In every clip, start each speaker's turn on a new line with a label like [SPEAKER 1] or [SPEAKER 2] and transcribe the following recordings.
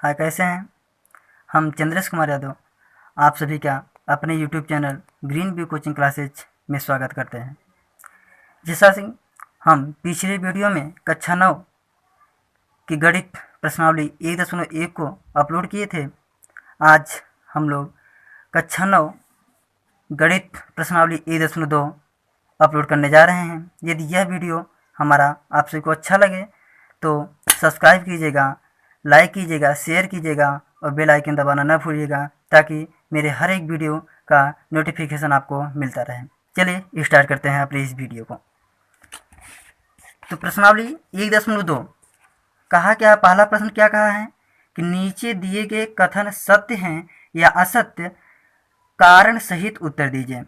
[SPEAKER 1] हाय, कैसे हैं? हम चंद्रेश कुमार यादव आप सभी का अपने YouTube channel green view coaching classes में स्वागत करते हैं। जैसा कि हम पिछले वीडियो में कक्षा 9 की गणित प्रश्नावली 1.1 को अपलोड किए थे। आज हम लोग कक्षा 9 गणित प्रश्नावली 1.2 अपलोड करने जा रहे हैं। यदि यह वीडियो हमारा आप सभी को अच्छा लगे तो सब्सक्राइब कीजिएगा, लाइक कीजिएगा, शेयर कीजिएगा और बेल आइकन दबाना न भूलिएगा ताकि मेरे हर एक वीडियो का नोटिफिकेशन आपको मिलता रहे। चलिए स्टार्ट करते हैं अपने इस वीडियो को। तो प्रश्नावली 1.2 कहा क्या, पहला प्रश्न क्या कहा है कि नीचे दिए गए कथन सत्य हैं या असत्य, कारण सहित उत्तर दीजिए।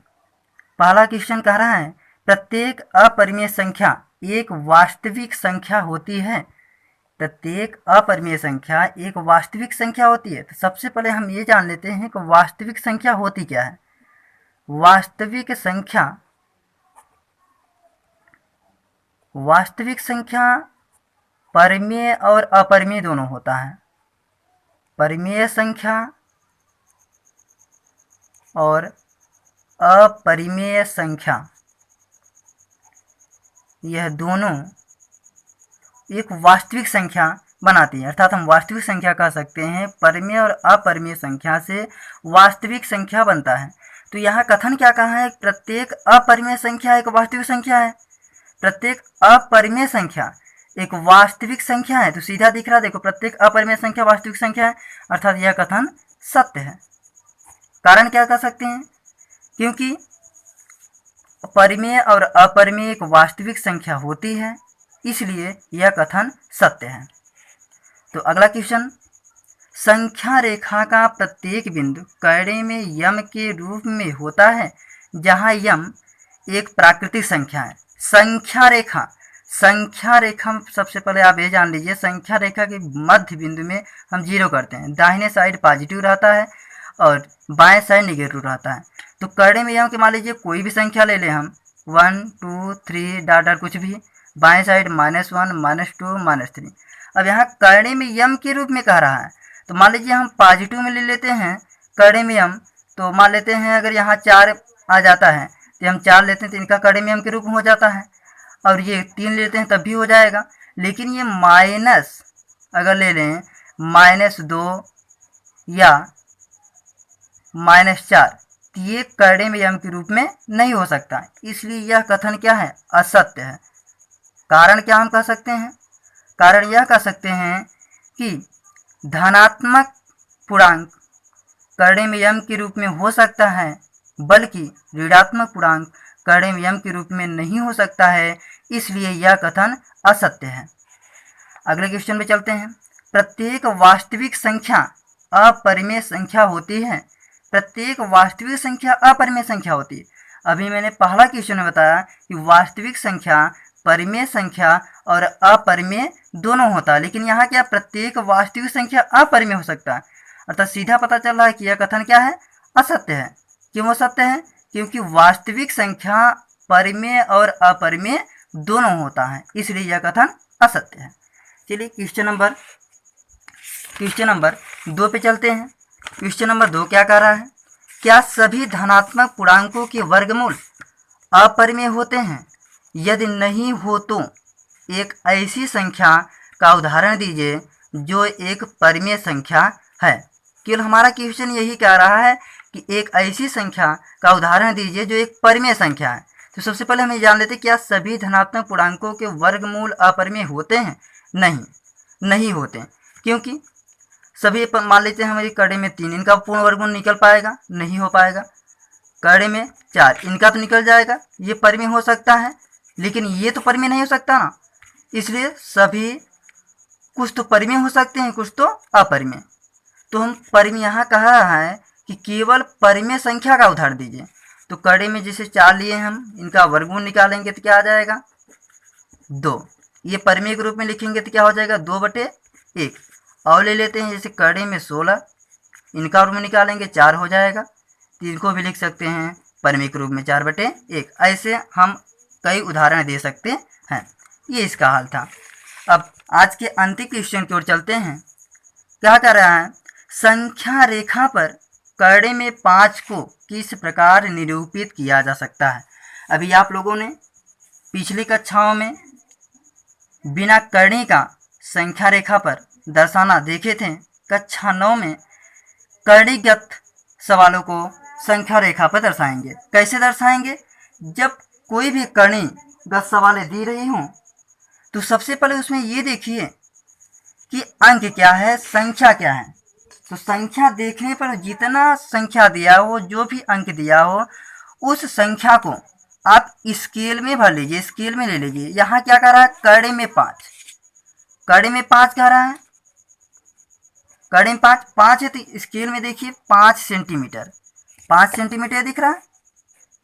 [SPEAKER 1] पहला क्वेश्चन कह रहा है प्रत्येक अपरिमेय संख्या एक वास्तविक संख्या होती है। प्रत्येक अपरिमेय संख्या एक वास्तविक संख्या होती है। तो सबसे पहले हम ये जान लेते हैं कि वास्तविक संख्या होती क्या है। वास्तविक संख्या परिमेय और अपरिमेय दोनों होता है। परिमेय संख्या और अपरिमेय संख्या यह दोनों एक वास्तविक संख्या बनाती है। अर्थात हम वास्तविक संख्या कह सकते हैं परिमेय और अपरिमेय संख्या से वास्तविक संख्या बनता है। तो यहाँ कथन क्या कहा है, प्रत्येक अपरिमेय संख्या एक वास्तविक संख्या है। प्रत्येक अपरिमेय संख्या एक वास्तविक संख्या है। तो सीधा दिख रहा है, देखो, प्रत्येक अपरिमेय संख्या वास्तविक संख्या है, अर्थात यह कथन सत्य है। कारण क्या कह सकते हैं, क्योंकि परिमेय और अपरिमेय एक वास्तविक संख्या होती है, इसलिए यह कथन सत्य है। तो अगला क्वेश्चन, संख्या रेखा का प्रत्येक बिंदु कर्णे में यम के रूप में होता है जहां यम एक प्राकृतिक संख्या है। संख्या रेखा सबसे पहले आप ये जान लीजिए, संख्या रेखा के मध्य बिंदु में हम 0 करते हैं। दाहिने साइड पॉजिटिव रहता है और बाएं साइड नेगेटिव रहता है। तो कर्णे में यम के मान लीजिए कोई भी संख्या ले लें हम, 1 2 3 डॉट डॉट कुछ भी, बाएं साइड -1 -2 -3। अब यहाँ कर्णे में यम के रूप में कह रहा है, तो मान लीजिए हम पॉजिटिव में ले लेते हैं कर्णे में यम। तो मान लेते हैं अगर यहाँ 4 आ जाता है तो हम 4 लेते हैं तो इनका कर्णे में यम के रूप में हो जाता है, और ये 3 लेते हैं तब भी हो जाएगा। लेकिन ये माइनस अगर ले लें -2 या -4, ये कर्णे में यम के रूप में नहीं हो सकता, इसलिए यह कथन क्या है, असत्य है। कारण क्या हम कह सकते हैं, कारण यह कह सकते हैं कि धनात्मक पूर्णांक कर्णे में यम के रूप में हो सकता है, बल्कि ऋणात्मक पूर्णांक कर्णे में यम के रूप में नहीं हो सकता है, इसलिए यह कथन असत्य है। अगले क्वेश्चन में चलते हैं, प्रत्येक वास्तविक संख्या अपरिमेय संख्या होती है। प्रत्येक वास्तविक संख्या अपरिमेय संख्या होती है। अभी मैंने पहला क्वेश्चन में बताया कि वास्तविक संख्या परिमेय संख्या और अपरिमेय दोनों होता है, लेकिन यहाँ क्या प्रत्येक वास्तविक संख्या अपरिमेय हो सकता है, अर्थात सीधा पता चल रहा है कि यह कथन क्या है, असत्य है। क्यों असत्य है, क्योंकि वास्तविक संख्या परिमेय और अपरिमेय दोनों होता है, इसलिए यह कथन असत्य है। चलिए क्वेश्चन नंबर 2 पे चलते हैं। क्वेश्चन नंबर 2 क्या कह रहा है, क्या सभी धनात्मक पूर्णांकों के वर्गमूल अपरिमेय होते हैं? यदि नहीं हो तो एक ऐसी संख्या का उदाहरण दीजिए जो एक परिमेय संख्या है। केवल हमारा क्वेश्चन यही कह रहा है कि एक ऐसी संख्या का उदाहरण दीजिए जो एक परिमेय संख्या है। तो सबसे पहले हम ये जान लेते हैं, क्या सभी धनात्मक पूर्णांकों के वर्गमूल अपरिमेय होते हैं? नहीं होते, क्योंकि सभी, मान लेते हैं हमारी कर्णे में 3, इनका पूर्ण वर्गमूल निकल पाएगा? नहीं हो पाएगा। कर्णे में 4, इनका तो निकल जाएगा, ये परिमेय हो सकता है, लेकिन ये तो परिमेय नहीं हो सकता ना, इसलिए सभी, कुछ तो परिमेय हो सकते हैं, कुछ तो अपरिमेय। तो हम परिमेय, यहाँ कह रहा है कि केवल परिमेय संख्या का उदाहरण दीजिए। तो कर्णे में जैसे 4 लिए हम, इनका वर्गमूल निकालेंगे तो क्या आ जाएगा, 2। ये परिमेय के रूप में लिखेंगे तो क्या हो जाएगा, 2/1। और ले लेते हैं जैसे कर्णे में 16, इनका वर्गमूल निकालेंगे 4 हो जाएगा, तो इनको भी लिख सकते हैं परिमेय के रूप में 4/1। ऐसे हम कई उदाहरण दे सकते हैं। ये इसका हाल था। अब आज के अंतिम क्वेश्चन की ओर चलते हैं। क्या कर रहा है, संख्या रेखा पर कर्णे में 5 को किस प्रकार निरूपित किया जा सकता है। अभी आप लोगों ने पिछली कक्षाओं में बिना कर्णी का संख्या रेखा पर दर्शाना देखे थे। कक्षा 9 में कर्णीगत सवालों को संख्या रेखा पर दर्शाएंगे। कैसे दर्शाएंगे, जब कोई भी कर्णीगत सवालें दी रही हों तो सबसे पहले उसमें ये देखिए कि अंक क्या है, संख्या क्या है। तो संख्या देखने पर जितना संख्या दिया हो, जो भी अंक दिया हो, उस संख्या को आप स्केल में भर लीजिए, स्केल में ले लीजिए। यहाँ क्या कर रहा है, कर्णे में 5, कर्णे में 5 कह रहा है, कर्णे में 5 है तो स्केल में देखिए 5 सेंटीमीटर, 5 सेंटीमीटर दिख रहा है।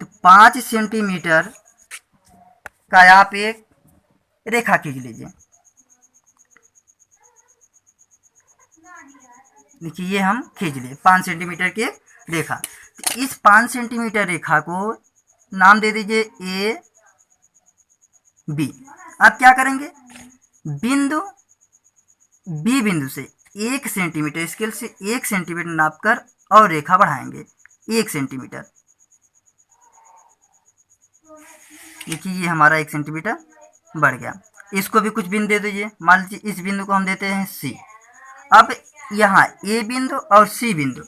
[SPEAKER 1] तो 5 सेंटीमीटर का आप एक रेखा खींच लीजिए। देखिए ये हम खींच लिए 5 सेंटीमीटर की रेखा। तो इस 5 सेंटीमीटर रेखा को नाम दे दीजिए ए बी। अब क्या करेंगे, बिंदु बी बिंदु से 1 सेंटीमीटर स्केल से 1 सेंटीमीटर नापकर और रेखा बढ़ाएंगे 1 सेंटीमीटर। देखिए ये हमारा 1 सेंटीमीटर बढ़ गया। इसको भी कुछ बिंदु दे दीजिए, मान लीजिए इस बिंदु को हम देते हैं सी। अब यहाँ ए बिंदु और सी बिंदु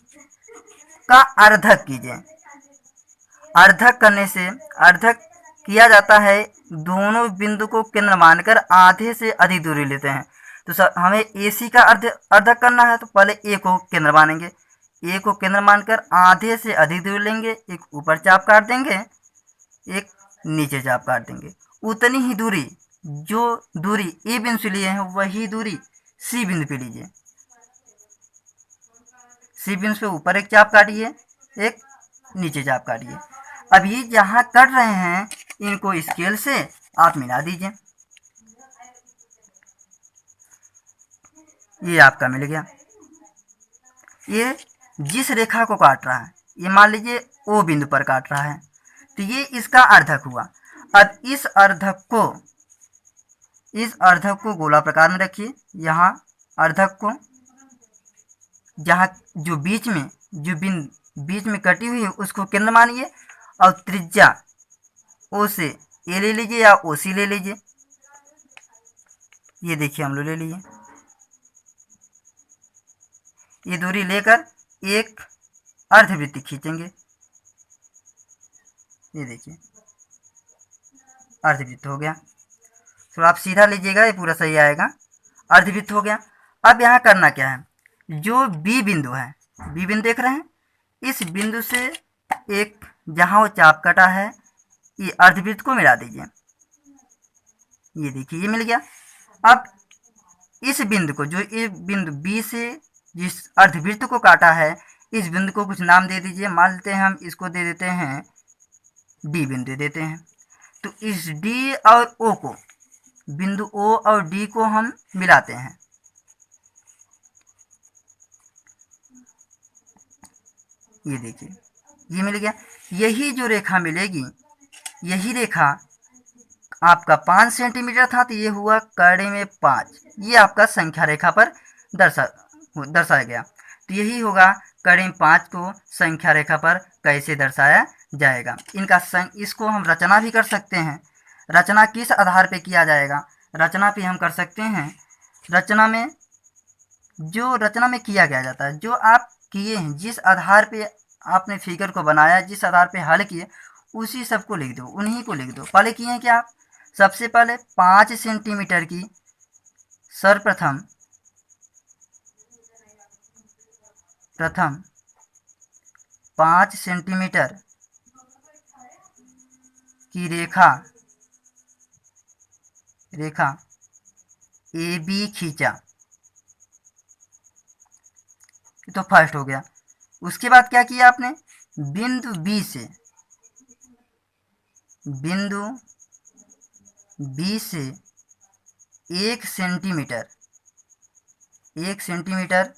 [SPEAKER 1] का अर्धक कीजिए। अर्धक करने से, अर्धक किया जाता है, दोनों बिंदु को केंद्र मानकर आधे से अधिक दूरी लेते हैं। तो सर हमें ए सी का अर्धक करना है तो पहले ए को केंद्र मानेंगे, ए को केंद्र मानकर आधे से अधिक दूरी लेंगे, एक ऊपर चाप काट देंगे, एक नीचे चाप काट देंगे। उतनी ही दूरी, जो दूरी ए बिंदु से लिए हैं वही दूरी सी बिंदु पे लीजिए। सी बिंदु पे ऊपर एक चाप काटिए, एक नीचे चाप काटिए। अब ये जहाँ कट रहे हैं इनको स्केल से आप मिला दीजिए। ये आपका मिल गया। ये जिस रेखा को काट रहा है, ये मान लीजिए ओ बिंदु पर काट रहा है, तो ये इसका अर्धक हुआ। अब इस अर्धक को गोला प्रकार में रखिए। यहाँ अर्धक को, जहाँ जो बीच में, जो बिंदु बीच में कटी हुई है उसको केंद्र मानिए और त्रिज्या ओ से ए ले लीजिए या ओ सी ले लीजिए। ये देखिए हम लोग ले लिए। ये दूरी लेकर एक अर्धवृत्त खींचेंगे। ये देखिए अर्धवृत्त हो गया। तो आप सीधा लीजिएगा, ये पूरा सही आएगा। अर्धवृत्त हो गया। अब यहाँ करना क्या है, जो बी बिंदु है, बी बिंदु देख रहे हैं, इस बिंदु से एक, जहाँ वो चाप कटा है, ये अर्धवृत्त को मिला दीजिए। ये देखिए ये मिल गया। अब इस बिंदु को, जो ये बिंदु बी से जिस अर्धवृत्त को काटा है, इस बिंदु को कुछ नाम दे दीजिए। मान लेते हैं हम इसको दे देते हैं डी बिंदु देते हैं। तो इस डी और ओ को, बिंदु ओ और डी को हम मिलाते हैं। ये देखिए ये मिल गया। यही जो रेखा मिलेगी, यही रेखा आपका 5 सेंटीमीटर था, तो ये हुआ कर्णे में 5। ये आपका संख्या रेखा पर दर्शाया गया। तो यही होगा कर्णे में 5 को संख्या रेखा पर कैसे दर्शाया जाएगा। इसको हम रचना भी कर सकते हैं। रचना किस आधार पे किया जाएगा, रचना पे हम कर सकते हैं। रचना में जो रचना में किया गया जाता है, जो आप किए हैं, जिस आधार पे आपने फिगर को बनाया, जिस आधार पे हल किए, उसी सब को लिख दो, उन्हीं को लिख दो। पहले किए हैं क्या, सबसे पहले 5 सेंटीमीटर की सर्वप्रथम 5 सेंटीमीटर की रेखा ए बी खींचा, तो फर्स्ट हो गया। उसके बाद क्या किया आपने, बिंदु बी से 1 सेंटीमीटर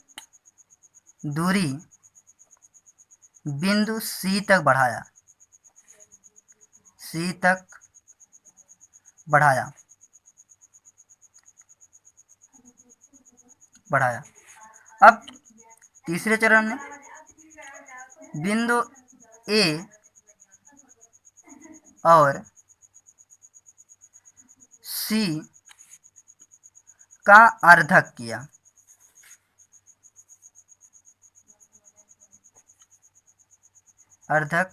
[SPEAKER 1] दूरी बिंदु सी तक बढ़ाया। अब तीसरे चरण में बिंदु ए और सी का अर्धक किया। अर्धक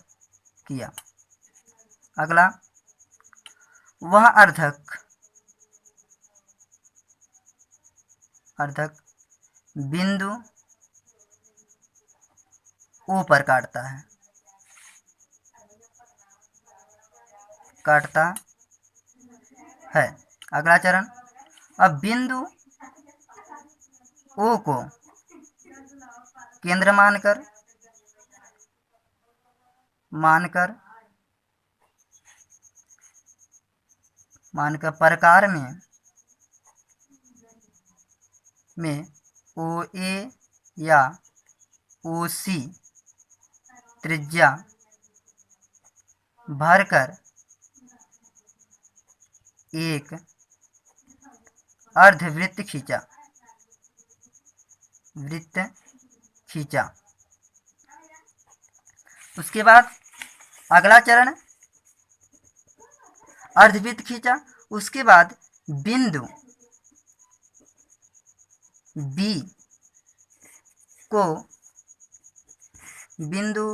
[SPEAKER 1] किया। अगला, वह अर्धक बिंदु ओ पर काटता है। अगला चरण, अब बिंदु ओ को केंद्र मानकर प्रकार में ओ ए या ओ सी त्रिज्या भरकर एक अर्धवृत्त खींचा। उसके बाद अगला चरण, अर्धवृत्त खींचा। उसके बाद बिंदु बी को बिंदु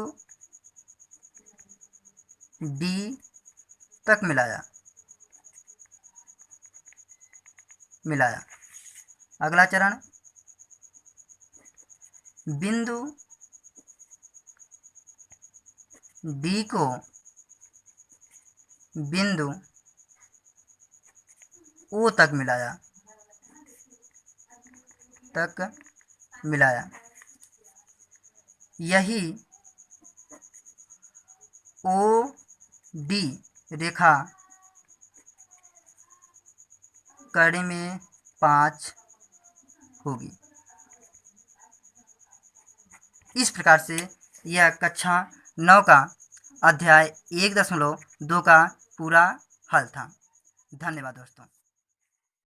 [SPEAKER 1] डी तक मिलाया। अगला चरण, बिंदु डी को बिंदु ओ तक मिलाया। यही ओ डी रेखा कड़ी में 5 होगी। इस प्रकार से यह कक्षा 9 का अध्याय 1.2 का पूरा हल था। धन्यवाद दोस्तों।